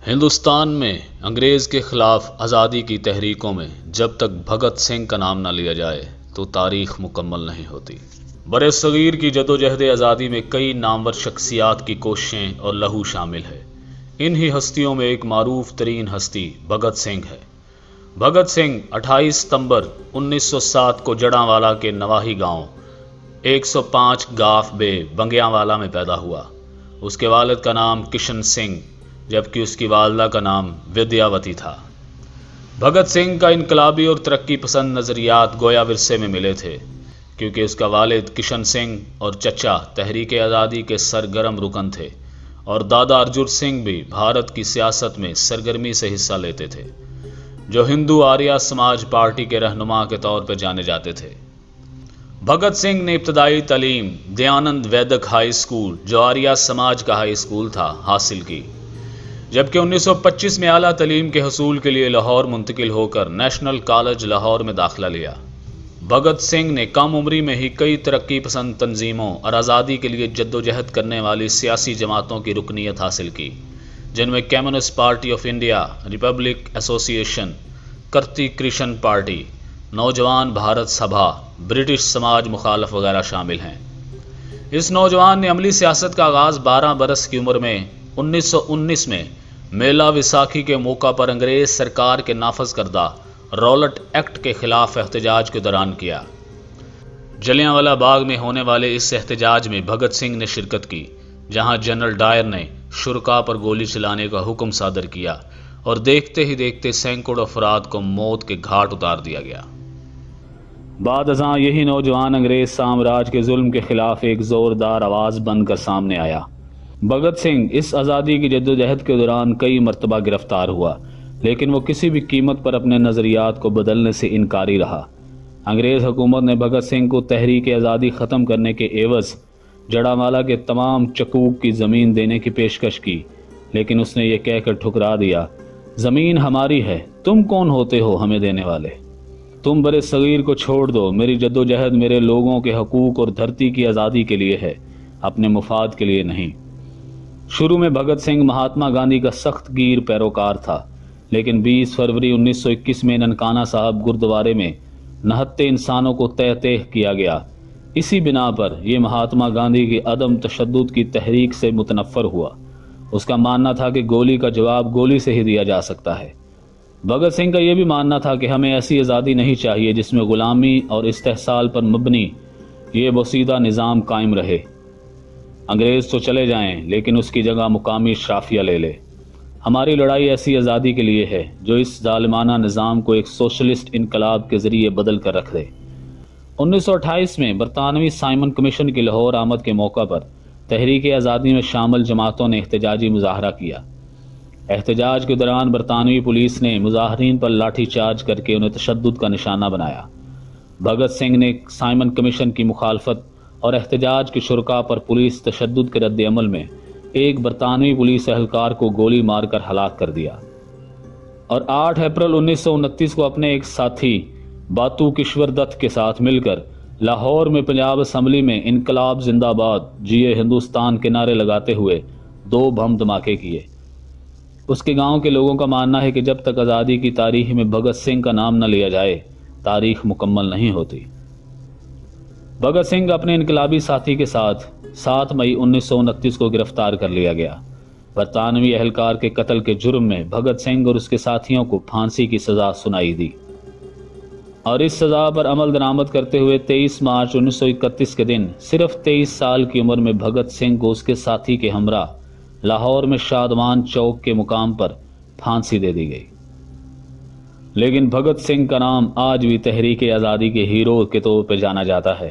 ہندوستان میں انگریز کے خلاف آزادی کی تحریکوں میں جب تک بھگت سنگھ کا نام نہ لیا جائے تو تاریخ مکمل نہیں ہوتی۔ برصغیر کی جدوجہد آزادی میں کئی نامور شخصیات کی کوششیں اور لہو شامل ہے۔ انہی ہستیوں میں ایک معروف ترین ہستی بھگت سنگھ ہے۔ بھگت سنگھ 28 ستمبر 1907 کو جڑاں کے نواحی گاؤں 105 گاف بے بنگیاں میں پیدا ہوا۔ اس کے والد کا نام کشن سنگھ جبکہ اس کی والدہ کا نام ودیاوتی تھا۔ بھگت سنگھ کا انقلابی اور ترقی پسند نظریات گویا ورثے میں ملے تھے، کیونکہ اس کا والد کشن سنگھ اور چچا تحریک آزادی کے سرگرم رکن تھے اور دادا ارجن سنگھ بھی بھارت کی سیاست میں سرگرمی سے حصہ لیتے تھے، جو ہندو آریہ سماج پارٹی کے رہنما کے طور پر جانے جاتے تھے۔ بھگت سنگھ نے ابتدائی تعلیم دیانند ویدک ہائی اسکول، جو آریہ سماج کا ہائی اسکول تھا، حاصل کی، جبکہ 1925 میں اعلیٰ تعلیم کے حصول کے لیے لاہور منتقل ہو کر نیشنل کالج لاہور میں داخلہ لیا۔ بھگت سنگھ نے کم عمری میں ہی کئی ترقی پسند تنظیموں اور آزادی کے لیے جدوجہد کرنے والی سیاسی جماعتوں کی رکنیت حاصل کی، جن میں communist party of India, republic ایسوسی ایشن، کرتی کرشن پارٹی، نوجوان بھارت سبھا، برٹش سماج مخالف وغیرہ شامل ہیں۔ اس نوجوان نے عملی سیاست کا آغاز 12 برس کی عمر میں 1919 میں میلہ ویساکھی کے موقع پر انگریز سرکار کے نافذ کردہ رولٹ ایکٹ کے خلاف احتجاج کے دوران کیا۔ جلیانوالہ باغ میں ہونے والے اس احتجاج میں بھگت سنگھ نے شرکت کی، جہاں جنرل ڈائر نے شرکاء پر گولی چلانے کا حکم صادر کیا اور دیکھتے ہی دیکھتے سینکڑوں افراد کو موت کے گھاٹ اتار دیا گیا۔ بعد ازاں یہی نوجوان انگریز سامراج کے ظلم کے خلاف ایک زوردار آواز بن کر سامنے آیا۔ بھگت سنگھ اس آزادی کی جدوجہد کے دوران کئی مرتبہ گرفتار ہوا، لیکن وہ کسی بھی قیمت پر اپنے نظریات کو بدلنے سے انکاری رہا۔ انگریز حکومت نے بھگت سنگھ کو تحریک آزادی ختم کرنے کے عوض جڑاں کے تمام چکوک کی زمین دینے کی پیشکش کی، لیکن اس نے یہ کہہ کر ٹھکرا دیا، زمین ہماری ہے، تم کون ہوتے ہو ہمیں دینے والے؟ تم برصغیر کو چھوڑ دو، میری جدوجہد میرے لوگوں کے حقوق اور دھرتی کی آزادی کے لیے ہے، اپنے مفاد کے لیے نہیں۔ شروع میں بھگت سنگھ مہاتما گاندھی کا سخت گیر پیروکار تھا، لیکن 20 فروری 1921 میں ننکانہ صاحب گردوارے میں نہتے انسانوں کو تہ کیا گیا۔ اسی بنا پر یہ مہاتما گاندھی کی عدم تشدد کی تحریک سے متنفر ہوا۔ اس کا ماننا تھا کہ گولی کا جواب گولی سے ہی دیا جا سکتا ہے۔ بھگت سنگھ کا یہ بھی ماننا تھا کہ ہمیں ایسی آزادی نہیں چاہیے جس میں غلامی اور استحصال پر مبنی یہ بوسیدہ نظام قائم رہے۔ انگریز تو چلے جائیں، لیکن اس کی جگہ مقامی اشرافیہ لے لے۔ ہماری لڑائی ایسی آزادی کے لیے ہے جو اس ظالمانہ نظام کو ایک سوشلسٹ انقلاب کے ذریعے بدل کر رکھ دے۔ 1928 میں برطانوی سائمن کمیشن کی لاہور آمد کے موقع پر تحریک آزادی میں شامل جماعتوں نے احتجاجی مظاہرہ کیا۔ احتجاج کے دوران برطانوی پولیس نے مظاہرین پر لاٹھی چارج کر کے انہیں تشدد کا نشانہ بنایا۔ بھگت سنگھ نے سائمن کمیشن کی مخالفت اور احتجاج کے شرکاء پر پولیس تشدد کے رد عمل میں ایک برطانوی پولیس اہلکار کو گولی مار کر ہلاک کر دیا، اور 8 اپریل 1929 کو اپنے ایک ساتھی باتو کشور دت کے ساتھ مل کر لاہور میں پنجاب اسمبلی میں انقلاب زندہ باد، جیے ہندوستان کے نعرے لگاتے ہوئے 2 بم دھماکے کیے۔ اس کے گاؤں کے لوگوں کا ماننا ہے کہ جب تک آزادی کی تاریخ میں بھگت سنگھ کا نام نہ لیا جائے، تاریخ مکمل نہیں ہوتی۔ بھگت سنگھ اپنے انقلابی ساتھی کے ساتھ 7 مئی 1929 کو گرفتار کر لیا گیا۔ برطانوی اہلکار کے قتل کے جرم میں بھگت سنگھ اور اس کے ساتھیوں کو پھانسی کی سزا سنائی دی، اور اس سزا پر عمل درآمد کرتے ہوئے 23 مارچ 1931 کے دن صرف 23 سال کی عمر میں بھگت سنگھ کو اس کے ساتھی کے ہمراہ لاہور میں شادمان چوک کے مقام پر پھانسی دے دی گئی۔ لیکن بھگت سنگھ کا نام آج بھی تحریک آزادی کے ہیرو کے طور پر جانا جاتا ہے۔